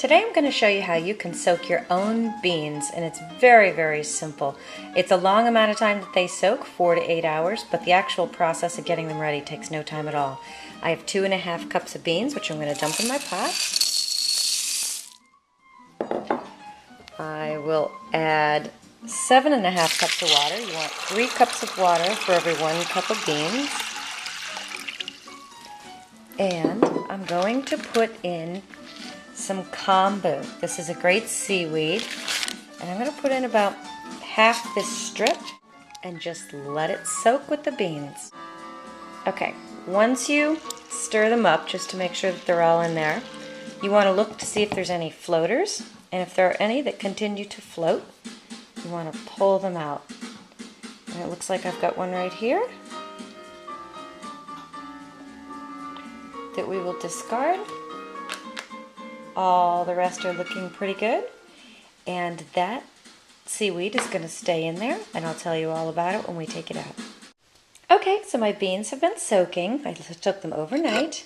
Today I'm going to show you how you can soak your own beans, and it's very, very simple. It's a long amount of time that they soak, 4 to 8 hours, but the actual process of getting them ready takes no time at all. I have 2½ cups of beans, which I'm going to dump in my pot. I will add 7½ cups of water. You want 3 cups of water for every 1 cup of beans. And I'm going to put in some kombu. This is a great seaweed, and I'm going to put in about half this strip and just let it soak with the beans. Okay, once you stir them up, just to make sure that they're all in there, you want to look to see if there's any floaters, and if there are any that continue to float, you want to pull them out. And it looks like I've got one right here that we will discard. All the rest are looking pretty good, and that seaweed is going to stay in there, and I'll tell you all about it when we take it out. Okay, so my beans have been soaking. I just took them overnight,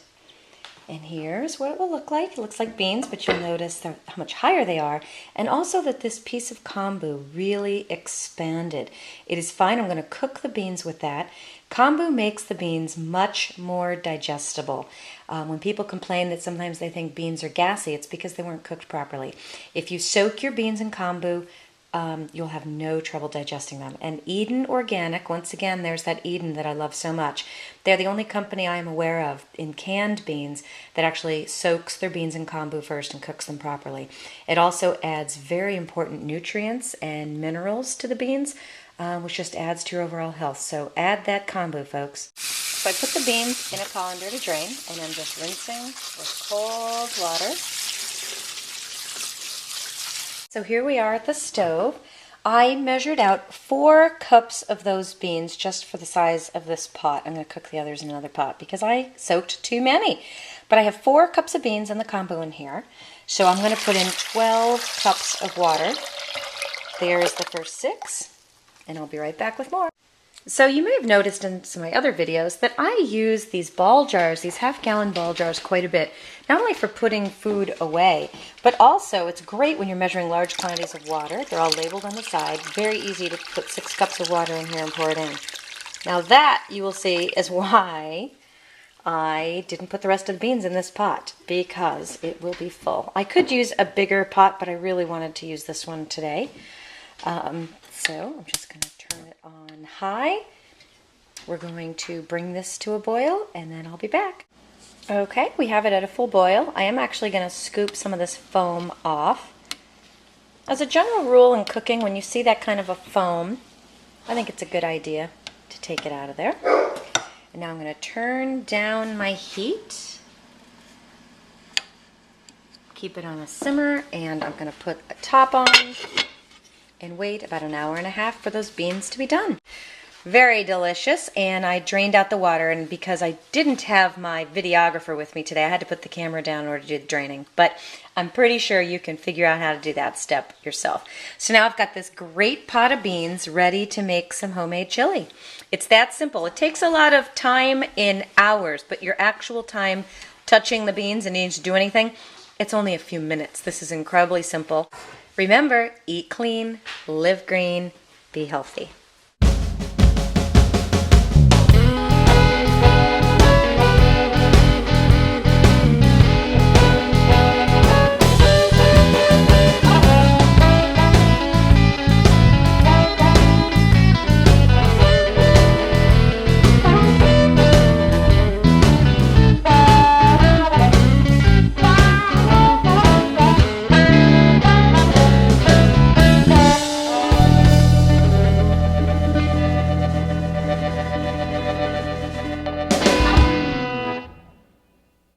and here's what it will look like. It looks like beans, but you'll notice how much higher they are, and also that this piece of kombu really expanded. It is fine. I'm going to cook the beans with that. Kombu makes the beans much more digestible. When people complain that sometimes they think beans are gassy, it's because they weren't cooked properly. If you soak your beans in kombu, you'll have no trouble digesting them. And Eden Organic, once again, there's that Eden that I love so much. They're the only company I am aware of in canned beans that actually soaks their beans in kombu first and cooks them properly. It also adds very important nutrients and minerals to the beans, which just adds to your overall health. So add that kombu, folks. So I put the beans in a colander to drain, and I'm just rinsing with cold water. So here we are at the stove. I measured out 4 cups of those beans just for the size of this pot. I'm going to cook the others in another pot because I soaked too many. But I have 4 cups of beans and the kombu in here. So I'm going to put in 12 cups of water. There's the first 6. And I'll be right back with more. So you may have noticed in some of my other videos that I use these ball jars, these half-gallon ball jars, quite a bit. Not only for putting food away, but also it's great when you're measuring large quantities of water. They're all labeled on the side. Very easy to put 6 cups of water in here and pour it in. Now that, you will see, is why I didn't put the rest of the beans in this pot, because it will be full. I could use a bigger pot, but I really wanted to use this one today. So I'm just going to turn it on high. We're going to bring this to a boil, and then I'll be back. Okay, we have it at a full boil. I am actually going to scoop some of this foam off. As a general rule in cooking, when you see that kind of a foam, I think it's a good idea to take it out of there. And now I'm going to turn down my heat. Keep it on a simmer, and I'm going to put a top on and wait about an hour and a half for those beans to be done. Very delicious, and I drained out the water, and because I didn't have my videographer with me today, I had to put the camera down in order to do the draining, but I'm pretty sure you can figure out how to do that step yourself. So now I've got this great pot of beans ready to make some homemade chili. It's that simple. It takes a lot of time in hours, but your actual time touching the beans and needing to do anything, it's only a few minutes. This is incredibly simple. Remember, eat clean, live green, be healthy.